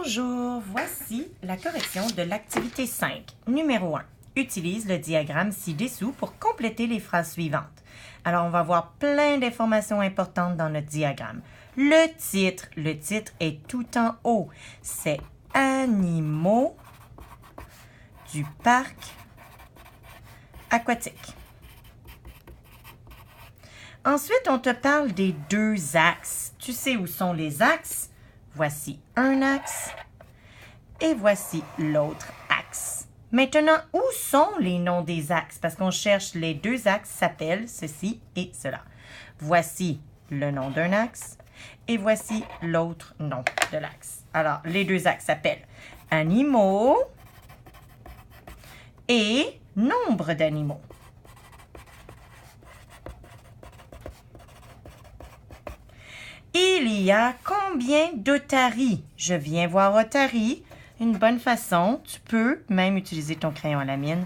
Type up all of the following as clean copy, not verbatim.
Bonjour, voici la correction de l'activité 5. Numéro 1. Utilise le diagramme ci-dessous pour compléter les phrases suivantes. Alors, on va voir plein d'informations importantes dans notre diagramme. Le titre est tout en haut. C'est « Animaux du parc aquatique ». Ensuite, on te parle des deux axes. Tu sais où sont les axes? Voici un axe et voici l'autre axe. Maintenant, où sont les noms des axes? Parce qu'on cherche les deux axes s'appellent ceci et cela. Voici le nom d'un axe et voici l'autre nom de l'axe. Alors, les deux axes s'appellent animaux et nombre d'animaux. Il y a combien d'otaries? Je viens voir otaries. Une bonne façon, tu peux même utiliser ton crayon à la mine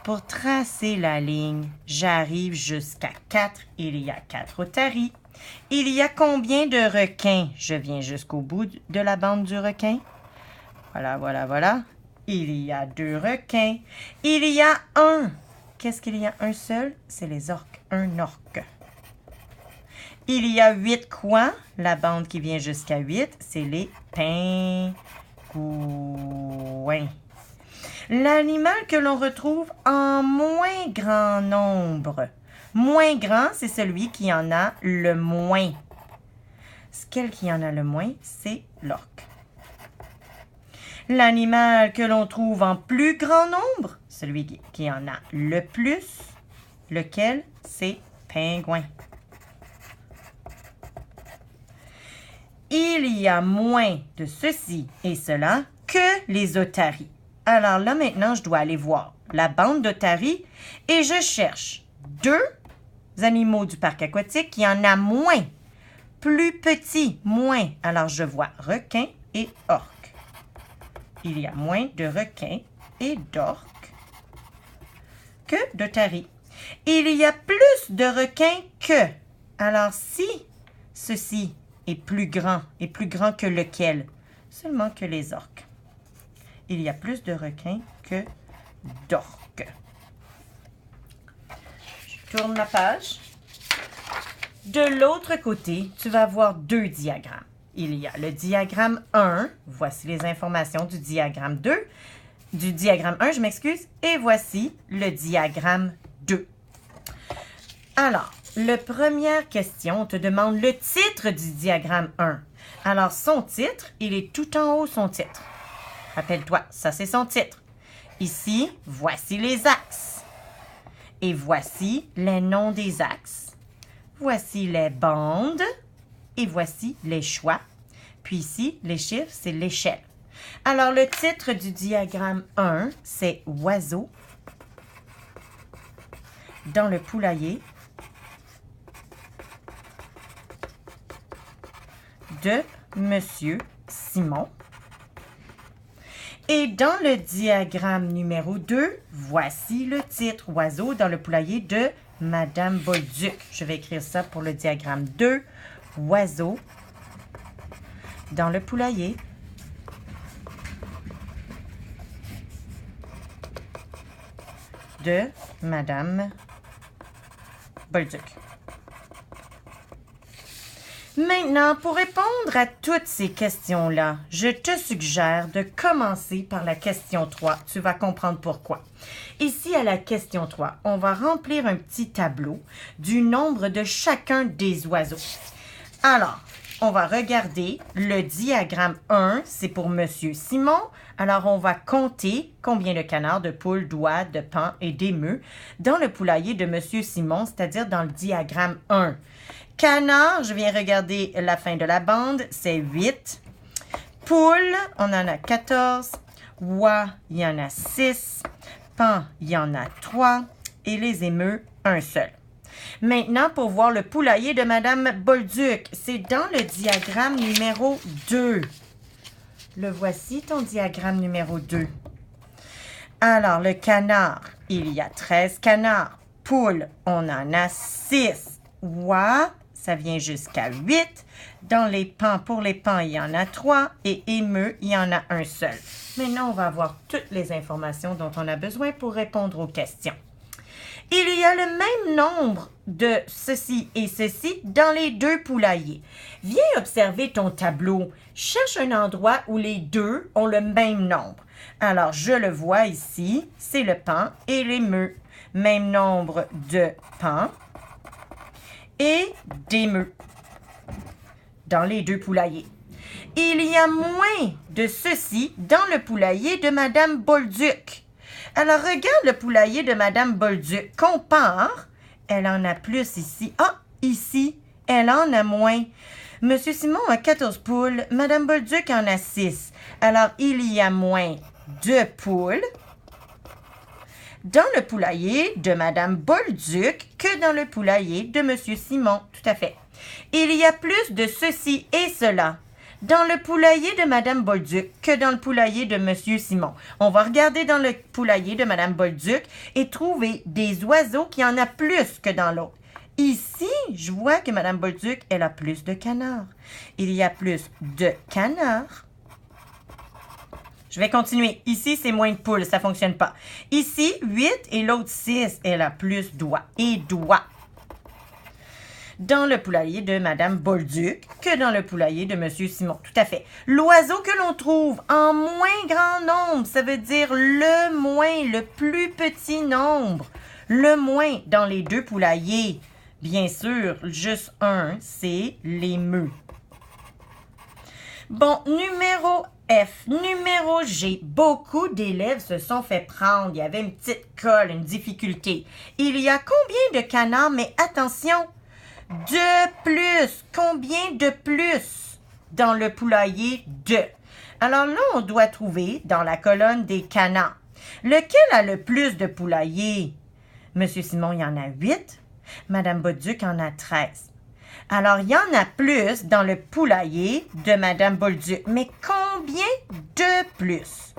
pour tracer la ligne. J'arrive jusqu'à 4. Il y a 4 otaries. Il y a combien de requins? Je viens jusqu'au bout de la bande du requin. Voilà. Il y a 2 requins. Il y a un. Qu'est-ce qu'il y a un seul? C'est les orques. Un orque. Il y a 8 quoi? La bande qui vient jusqu'à 8, c'est les pingouins. L'animal que l'on retrouve en moins grand nombre. Moins grand, c'est celui qui en a le moins. Quel qui en a le moins? C'est l'orque. L'animal que l'on trouve en plus grand nombre, celui qui en a le plus, lequel? C'est pingouin. Il y a moins de ceci et cela que les otaries. Alors là, maintenant, je dois aller voir la bande d'otaries et je cherche 2 animaux du parc aquatique qui en a moins. Plus petit, moins. Alors, je vois requin et orque. Il y a moins de requins et d'orques que d'otaries. Il y a plus de requins que. Alors, si ceci est plus grand que lequel? Seulement que les orques. Il y a plus de requins que d'orques. Je tourne la page. De l'autre côté, tu vas voir 2 diagrammes. Il y a le diagramme 1. Voici les informations du diagramme 2. Du diagramme 1, je m'excuse. Et voici le diagramme 2. Alors, la première question, on te demande le titre du diagramme 1. Alors, son titre, il est tout en haut, son titre. Rappelle-toi, ça c'est son titre. Ici, voici les axes. Et voici les noms des axes. Voici les bandes. Et voici les choix. Puis ici, les chiffres, c'est l'échelle. Alors, le titre du diagramme 1, c'est « Oiseaux dans le poulailler » de Monsieur Simon. Et dans le diagramme numéro 2, voici le titre « Oiseaux dans le poulailler » de Madame Bolduc. Je vais écrire ça pour le diagramme 2. « Oiseaux dans le poulailler » de Madame Bolduc. Maintenant, pour répondre à toutes ces questions-là, je te suggère de commencer par la question 3. Tu vas comprendre pourquoi. Ici, à la question 3, on va remplir un petit tableau du nombre de chacun des oiseaux. Alors, on va regarder le diagramme 1, c'est pour Monsieur Simon. Alors, on va compter combien de canards, de poules, d'oies, de paons et d'émeus dans le poulailler de Monsieur Simon, c'est-à-dire dans le diagramme 1. Canard, je viens regarder la fin de la bande, c'est 8. Poules, on en a 14. Oies, il y en a 6. Paons, il y en a 3. Et les émeus, un seul. Maintenant, pour voir le poulailler de Madame Bolduc, c'est dans le diagramme numéro 2. Le voici, ton diagramme numéro 2. Alors, le canard, il y a 13 canards. Poules, on en a 6. Oies, ça vient jusqu'à 8. Dans les pans, pour les pans, il y en a 3. Et émeu, il y en a un seul. Maintenant, on va avoir toutes les informations dont on a besoin pour répondre aux questions. Il y a le même nombre de ceci et ceci dans les deux poulaillers. Viens observer ton tableau. Cherche un endroit où les deux ont le même nombre. Alors, je le vois ici, c'est le pan et l'émeu. Même nombre de pans et d'émeux dans les deux poulaillers. Il y a moins de ceci dans le poulailler de Madame Bolduc. Alors, regarde le poulailler de Madame Bolduc. Compare. Elle en a plus ici. Ah, ici, elle en a moins. Monsieur Simon a 14 poules. Madame Bolduc en a 6. Alors, il y a moins de poules dans le poulailler de Madame Bolduc que dans le poulailler de Monsieur Simon. Tout à fait. Il y a plus de ceci et cela dans le poulailler de Madame Bolduc que dans le poulailler de Monsieur Simon. On va regarder dans le poulailler de Madame Bolduc et trouver des oiseaux qui en a plus que dans l'autre. Ici, je vois que Madame Bolduc, elle a plus de canards. Il y a plus de canards. Je vais continuer. Ici, c'est moins de poules, ça ne fonctionne pas. Ici, 8 et l'autre 6, elle a plus d'oies et d'oies dans le poulailler de Madame Bolduc que dans le poulailler de Monsieur Simon. Tout à fait. L'oiseau que l'on trouve en moins grand nombre, ça veut dire le moins, le plus petit nombre. Le moins dans les deux poulaillers. Bien sûr, juste un, c'est l'émeu. Bon, numéro F. Numéro G. Beaucoup d'élèves se sont fait prendre. Il y avait une petite colle, une difficulté. Il y a combien de canards? Mais attention! De plus. Combien de plus dans le poulailler de? Alors là, on doit trouver dans la colonne des canards. Lequel a le plus de poulaillers? Monsieur Simon, il y en a 8. Madame Bolduc en a 13. Alors, il y en a plus dans le poulailler de Madame Bolduc. Mais combien de plus?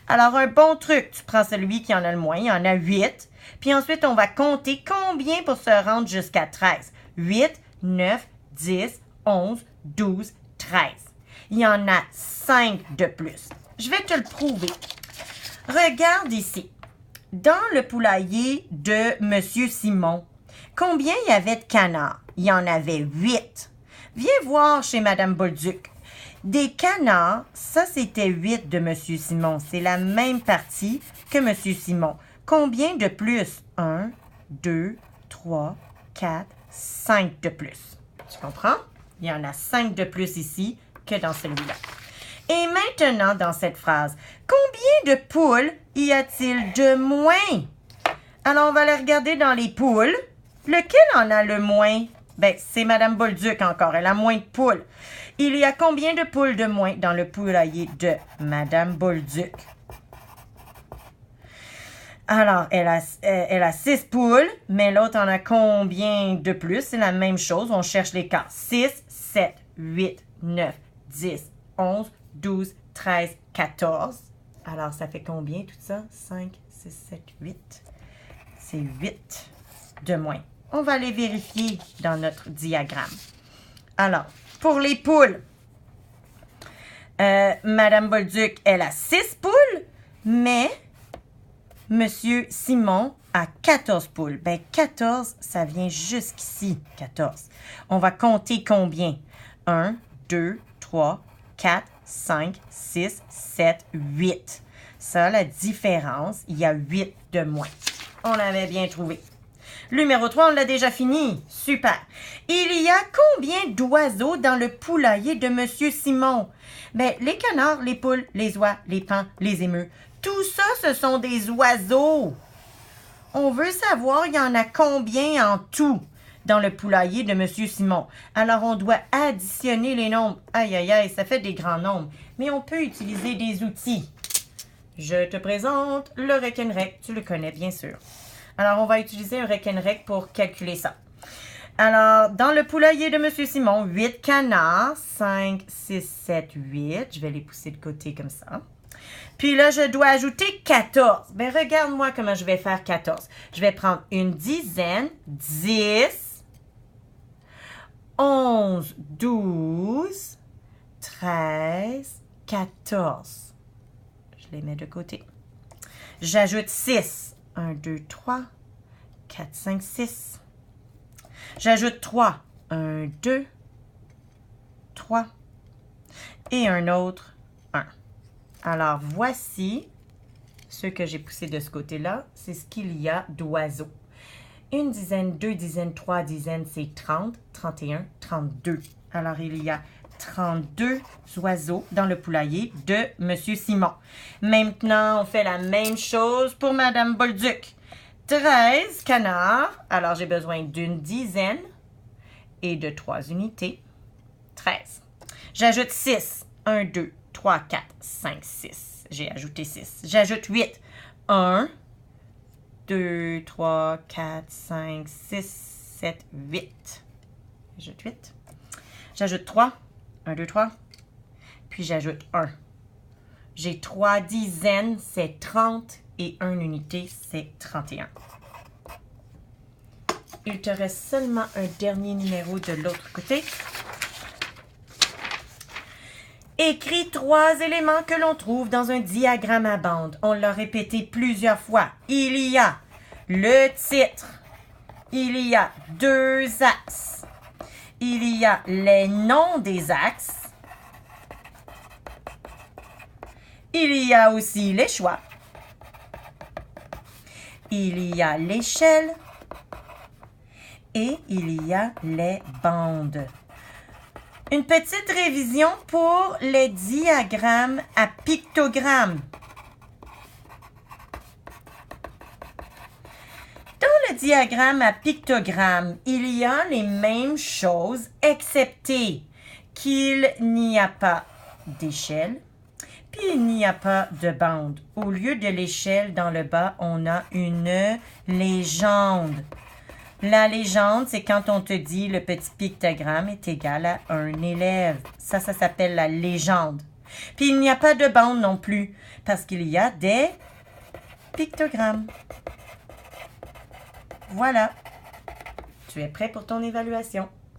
Alors, un bon truc, tu prends celui qui en a le moins, il y en a 8. Puis ensuite, on va compter combien pour se rendre jusqu'à 13. 8, 9, 10, 11, 12, 13. Il y en a 5 de plus. Je vais te le prouver. Regarde ici. Dans le poulailler de Monsieur Simon, combien il y avait de canards? Il y en avait 8. Viens voir chez Madame Bolduc. Des canards, ça c'était 8 de Monsieur Simon. C'est la même partie que Monsieur Simon. Combien de plus? 1, 2, 3, 4, 5 de plus. Tu comprends? Il y en a 5 de plus ici que dans celui-là. Et maintenant, dans cette phrase, combien de poules y a-t-il de moins? Alors, on va aller regarder dans les poules. Lequel en a le moins? Ben, c'est Madame Bolduc encore. Elle a moins de poules. Il y a combien de poules de moins dans le poulailler de Madame Bolduc? Alors, elle a 6 poules, mais l'autre en a combien de plus? C'est la même chose. On cherche les cas. 6, 7, 8, 9, 10, 11, 12, 13, 14. Alors, ça fait combien tout ça? 5, 6, 7, 8. C'est 8 de moins. On va les vérifier dans notre diagramme. Alors, pour les poules, Madame Bolduc, elle a 6 poules, mais Monsieur Simon a 14 poules. Ben, 14, ça vient jusqu'ici, 14. On va compter combien? 1, 2, 3, 4, 5, 6, 7, 8. Ça, la différence, il y a 8 de moins. On l'avait bien trouvé. Numéro 3, on l'a déjà fini. Super. Il y a combien d'oiseaux dans le poulailler de Monsieur Simon? Ben, les canards, les poules, les oies, les paons, les émeus. Tout ça, ce sont des oiseaux. On veut savoir, il y en a combien en tout dans le poulailler de Monsieur Simon. Alors, on doit additionner les nombres. Aïe, aïe, aïe, ça fait des grands nombres. Mais on peut utiliser des outils. Je te présente le Rekenrek. Tu le connais, bien sûr. Alors, on va utiliser un Rekenrek pour calculer ça. Alors, dans le poulailler de Monsieur Simon, 8 canards, 5, 6, 7, 8. Je vais les pousser de côté comme ça. Puis là, je dois ajouter 14. Ben, regarde-moi comment je vais faire 14. Je vais prendre une dizaine, 10, 11, 12, 13, 14. Je les mets de côté. J'ajoute 6. 1, 2, 3, 4, 5, 6. J'ajoute 3. 1, 2, 3. Et un autre 1. Alors, voici ce que j'ai poussé de ce côté-là. C'est ce qu'il y a d'oiseaux. Une dizaine, deux dizaines, trois dizaines, c'est 30, 31, 32. Alors, il y a 32 oiseaux dans le poulailler de M. Simon. Maintenant, on fait la même chose pour Mme Bolduc. 13 canards. Alors, j'ai besoin d'une dizaine et de 3 unités. 13. J'ajoute 6. 1, 2, 3, 4, 5, 6. J'ai ajouté 6. J'ajoute 8. 1, 2, 3, 4, 5, 6, 7, 8. J'ajoute 8. J'ajoute 3. 1, 2, 3. Puis j'ajoute 1. J'ai 3 dizaines, c'est 30. Et 1 unité, c'est 31. Il te reste seulement un dernier numéro de l'autre côté. Écris 3 éléments que l'on trouve dans un diagramme à bande. On l'a répété plusieurs fois. Il y a le titre. Il y a 2 axes. Il y a les noms des axes. Il y a aussi les choix. Il y a l'échelle. Et il y a les bandes. Une petite révision pour les diagrammes à pictogrammes. Dans le diagramme à pictogramme, il y a les mêmes choses, excepté qu'il n'y a pas d'échelle, puis il n'y a pas de bande. Au lieu de l'échelle, dans le bas, on a une légende. La légende, c'est quand on te dit le petit pictogramme est égal à un élève. Ça s'appelle la légende. Puis il n'y a pas de bande non plus, parce qu'il y a des pictogrammes. Voilà. Tu es prêt pour ton évaluation.